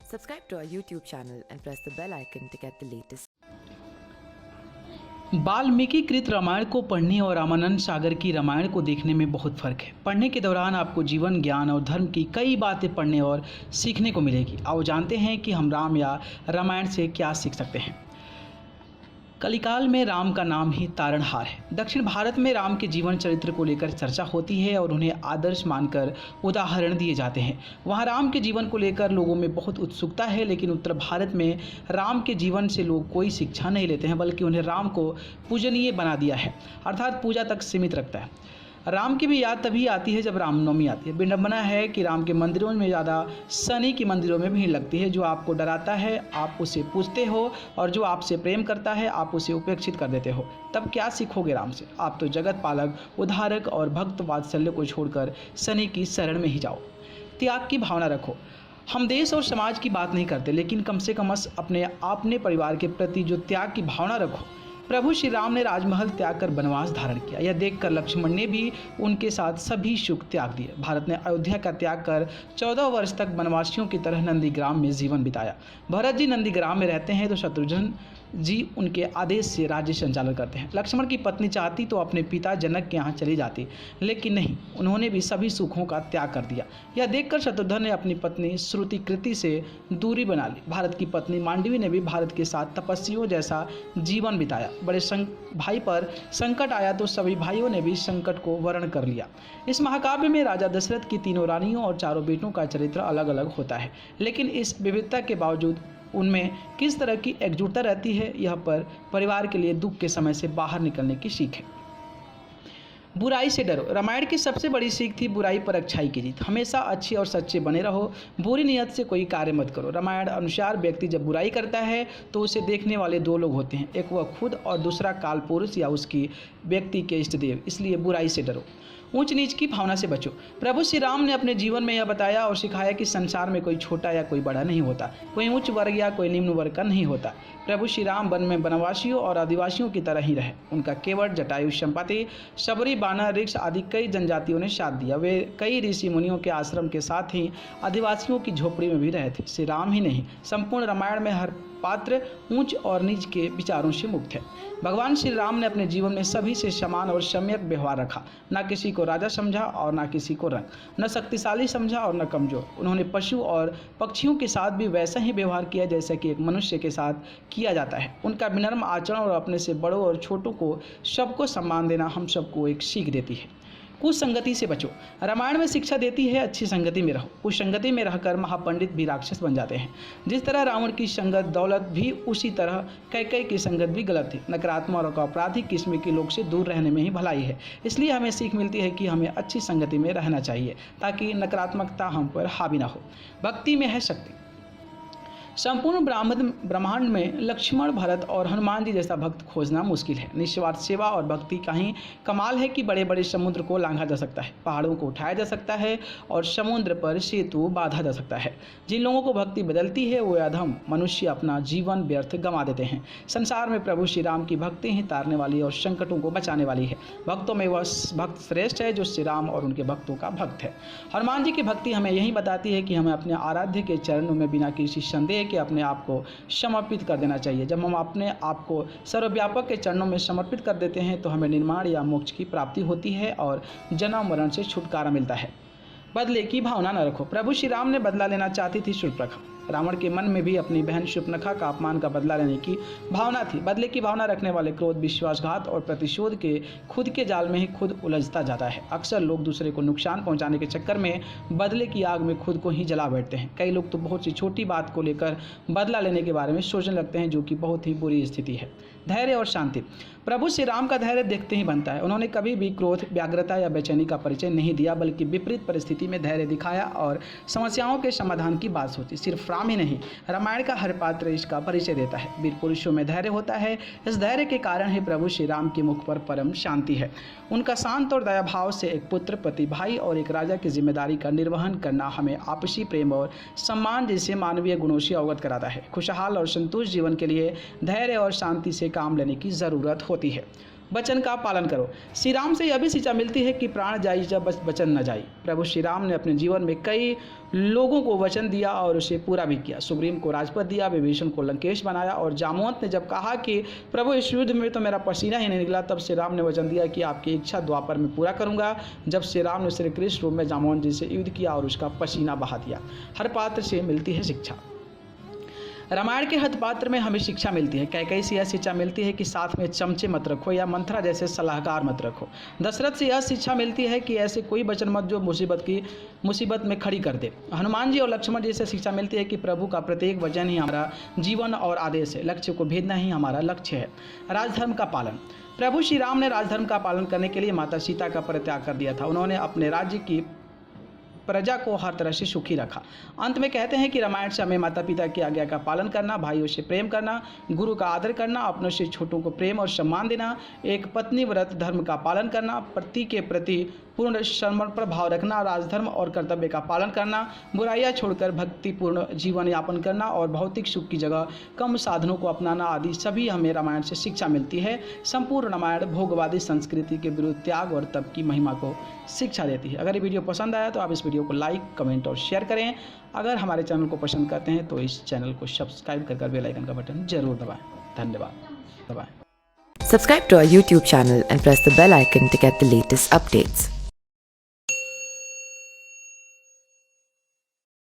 Subscribe to our YouTube channel and press the bell icon to get the latest. Valmiki कृत रामायण को पढ़ने और रामानंद सागर की रामायण को देखने में बहुत फ़र्क है। पढ़ने के दौरान आपको जीवन, ज्ञान और धर्म की कई बातें पढ़ने और सीखने को मिलेगी। आओ जानते हैं कि हम राम या रामायण से क्या सीख सकते हैं। कलिकाल में राम का नाम ही तारणहार है। दक्षिण भारत में राम के जीवन चरित्र को लेकर चर्चा होती है और उन्हें आदर्श मानकर उदाहरण दिए जाते हैं। वहाँ राम के जीवन को लेकर लोगों में बहुत उत्सुकता है, लेकिन उत्तर भारत में राम के जीवन से लोग कोई शिक्षा नहीं लेते हैं, बल्कि उन्हें राम को पूजनीय बना दिया है, अर्थात पूजा तक सीमित रखता है। राम की भी याद तभी आती है जब रामनवमी आती है। विडंबना है कि राम के मंदिरों में ज़्यादा शनि की मंदिरों में भीड़ लगती है। जो आपको डराता है आप उसे पूजते हो, और जो आपसे प्रेम करता है आप उसे उपेक्षित कर देते हो। तब क्या सीखोगे राम से? आप तो जगत पालक, उद्धारक और भक्त वात्सल्य को छोड़कर शनि की शरण में ही जाओ। त्याग की भावना रखो। हम देश और समाज की बात नहीं करते, लेकिन कम से कम अपने परिवार के प्रति जो त्याग की भावना रखो। प्रभु श्री राम ने राजमहल त्याग कर वनवास धारण किया। यह देखकर लक्ष्मण ने भी उनके साथ सभी सुख त्याग दिए। भारत ने अयोध्या का त्याग कर 14 वर्ष तक वनवासियों की तरह नंदीग्राम में जीवन बिताया। भरत जी नंदीग्राम में रहते हैं तो शत्रुघ्न जी उनके आदेश से राज्य संचालन करते हैं। लक्ष्मण की पत्नी चाहती तो अपने पिता जनक के यहाँ चली जाती, लेकिन नहीं, उन्होंने भी सभी सुखों का त्याग कर दिया। यह देखकर शत्रुघ्न ने अपनी पत्नी श्रुतिकृति से दूरी बना ली। भारत की पत्नी मांडवी ने भी भारत के साथ तपस्वियों जैसा जीवन बिताया। बड़े भाई पर संकट आया तो सभी भाइयों ने भी संकट को वर्ण कर लिया। इस महाकाव्य में राजा दशरथ की तीनों रानियों और चारों बेटों का चरित्र अलग अलग होता है, लेकिन इस विविधता के बावजूद उनमें किस तरह की एकजुटता रहती है, यह पर परिवार के लिए दुख के समय से बाहर निकलने की सीख है। बुराई से डरो। रामायण की सबसे बड़ी सीख थी बुराई पर अच्छाई की जीत। हमेशा अच्छे और सच्चे बने रहो, बुरी नीयत से कोई कार्य मत करो। रामायण अनुसार व्यक्ति जब बुराई करता है तो उसे देखने वाले दो लोग होते हैं, एक वह खुद और दूसरा काल पुरुष या उसकी व्यक्ति के इष्ट देव। इसलिए बुराई से डरो। ऊंच नीच की भावना से बचो। प्रभु श्री राम ने अपने जीवन में यह बताया और सिखाया कि संसार में कोई छोटा या कोई बड़ा नहीं होता, कोई उच्च वर्ग या कोई निम्न वर्ग का नहीं होता। प्रभु श्री राम वन में वनवासियों और आदिवासियों की तरह ही रहे। उनका केवट, जटायु, संपाति, शबरी, बानर, ऋक्ष आदि कई जनजातियों ने साथ दिया। वे कई ऋषि मुनियों के आश्रम के साथ ही आदिवासियों की झोपड़ी में भी रहे थे। श्री राम ही नहीं, संपूर्ण रामायण में हर पात्र ऊंच और नीच के विचारों से मुक्त है। भगवान श्री राम ने अपने जीवन में सभी से समान और सम्यक व्यवहार रखा। न किसी को राजा समझा और न किसी को रंग, न शक्तिशाली समझा और न कमजोर। उन्होंने पशु और पक्षियों के साथ भी वैसा ही व्यवहार किया जैसा कि एक मनुष्य के साथ किया जाता है। उनका विनम्र आचरण और अपने से बड़ों और छोटों को सबको सम्मान देना हम सबको एक सीख देती है। कुसंगति से बचो। रामायण में शिक्षा देती है अच्छी संगति में रहो। कुसंगति में रहकर महापंडित भी राक्षस बन जाते हैं। जिस तरह रावण की संगत दौलत भी, उसी तरह कैकेयी की संगत भी गलत थी। नकारात्मक और आपराधिक किस्म के लोग से दूर रहने में ही भलाई है। इसलिए हमें सीख मिलती है कि हमें अच्छी संगति में रहना चाहिए ताकि नकारात्मकता हम पर हावी ना हो। भक्ति में है शक्ति। संपूर्ण ब्रह्मांड में लक्ष्मण, भरत और हनुमान जी जैसा भक्त खोजना मुश्किल है। निस्वार्थ सेवा और भक्ति का ही कमाल है कि बड़े बड़े समुद्र को लांघा जा सकता है, पहाड़ों को उठाया जा सकता है और समुद्र पर सेतु बांधा जा सकता है। जिन लोगों को भक्ति बदलती है वो अधम मनुष्य अपना जीवन व्यर्थ गंवा देते हैं। संसार में प्रभु श्री राम की भक्ति ही तारने वाली और संकटों को बचाने वाली है। भक्तों में वह भक्त श्रेष्ठ है जो श्री राम और उनके भक्तों का भक्त है। हनुमान जी की भक्ति हमें यही बताती है कि हमें अपने आराध्य के चरणों में बिना किसी संदेह कि अपने आप को समर्पित कर देना चाहिए। जब हम अपने आप को सर्वव्यापक के चरणों में समर्पित कर देते हैं तो हमें निर्माण या मोक्ष की प्राप्ति होती है और जन्म मरण से छुटकारा मिलता है। बदले की भावना न रखो। प्रभु श्री राम ने बदला लेना चाहती थी शूर्पणखा। रावण के मन में भी अपनी बहन शूर्पणखा का अपमान का बदला लेने की भावना थी। बदले की भावना रखने वाले क्रोध, विश्वासघात और प्रतिशोध के खुद के जाल में ही खुद उलझता जाता है। अक्सर लोग दूसरे को नुकसान पहुंचाने के चक्कर में बदले की आग में खुद को ही जला बैठते हैं। कई लोग तो बहुत सी छोटी बात को लेकर बदला लेने के बारे में सोचने लगते हैं, जो कि बहुत ही बुरी स्थिति है। धैर्य और शांति। प्रभु श्री राम का धैर्य देखते ही बनता है। उन्होंने कभी भी क्रोध, व्याग्रता या बेचैनी का परिचय नहीं दिया, बल्कि विपरीत परिस्थिति में धैर्य दिखाया और समस्याओं के समाधान की बात सोची। सिर्फ राम ही नहीं, रामायण का हर पात्र इसका परिचय देता है। वीर पुरुषों में धैर्य होता है। इस धैर्य के कारण ही प्रभु श्री राम के मुख पर परम शांति है। उनका शांत और दया भाव से एक पुत्र, पति, भाई और एक राजा की जिम्मेदारी का निर्वहन करना हमें आपसी प्रेम और सम्मान जैसे मानवीय गुणों से अवगत कराता है। खुशहाल और संतुष्ट जीवन के लिए धैर्य और शांति से काम लेने की ज़रूरत होती है। वचन का पालन करो। श्री राम से यह भी शिक्षा मिलती है कि प्राण जाई जब वचन न जाई। प्रभु श्री राम ने अपने जीवन में कई लोगों को वचन दिया और उसे पूरा भी किया। सुग्रीव को राजपद दिया, विभीषण को लंकेश बनाया और जामवंत ने जब कहा कि प्रभु इस युद्ध में तो मेरा पसीना ही नहीं निकला, तब श्री राम ने वचन दिया कि आपकी इच्छा द्वापर में पूरा करूंगा। जब श्री राम ने श्री कृष्ण रूप में जामवंत जी से युद्ध किया और उसका पसीना बहा दिया। हर पात्र से मिलती है शिक्षा। रामायण के हर पात्र में हमें शिक्षा मिलती है। कैकेयी से यह शिक्षा मिलती है कि साथ में चमचे मत रखो या मंथरा जैसे सलाहकार मत रखो। दशरथ से यह शिक्षा मिलती है कि ऐसे कोई वचन मत जो मुसीबत में खड़ी कर दे। हनुमान जी और लक्ष्मण जी से शिक्षा मिलती है कि प्रभु का प्रत्येक वचन ही हमारा जीवन और आदेश है। लक्ष्य को भेदना ही हमारा लक्ष्य है। राजधर्म का पालन। प्रभु श्री राम ने राजधर्म का पालन करने के लिए माता सीता का परित्याग कर दिया था। उन्होंने अपने राज्य की प्रजा को हर तरह से सुखी रखा। अंत में कहते हैं कि रामायण से हमें माता पिता की आज्ञा का पालन करना, भाइयों से प्रेम करना, गुरु का आदर करना, अपनों से छोटों को प्रेम और सम्मान देना, एक पत्नी व्रत धर्म का पालन करना, पति के प्रति पूर्ण समर्पण भाव रखना, राजधर्म और कर्तव्य का पालन करना, बुराइयां छोड़कर भक्तिपूर्ण जीवन यापन करना और भौतिक सुख की जगह कम साधनों को अपनाना आदि सभी हमें रामायण से शिक्षा मिलती है। संपूर्ण रामायण भोगवादी संस्कृति के विरुद्ध त्याग और तप की महिमा को शिक्षा देती है। अगर ये वीडियो पसंद आया तो आप इस वीडियो को लाइक, कमेंट और शेयर करें। अगर हमारे चैनल को पसंद करते हैं तो इस चैनल को सब्सक्राइब कर बेल आइकन का बटन जरूर दबाएं। धन्यवाद। Subscribe to our YouTube channel and press the bell icon to get the latest updates.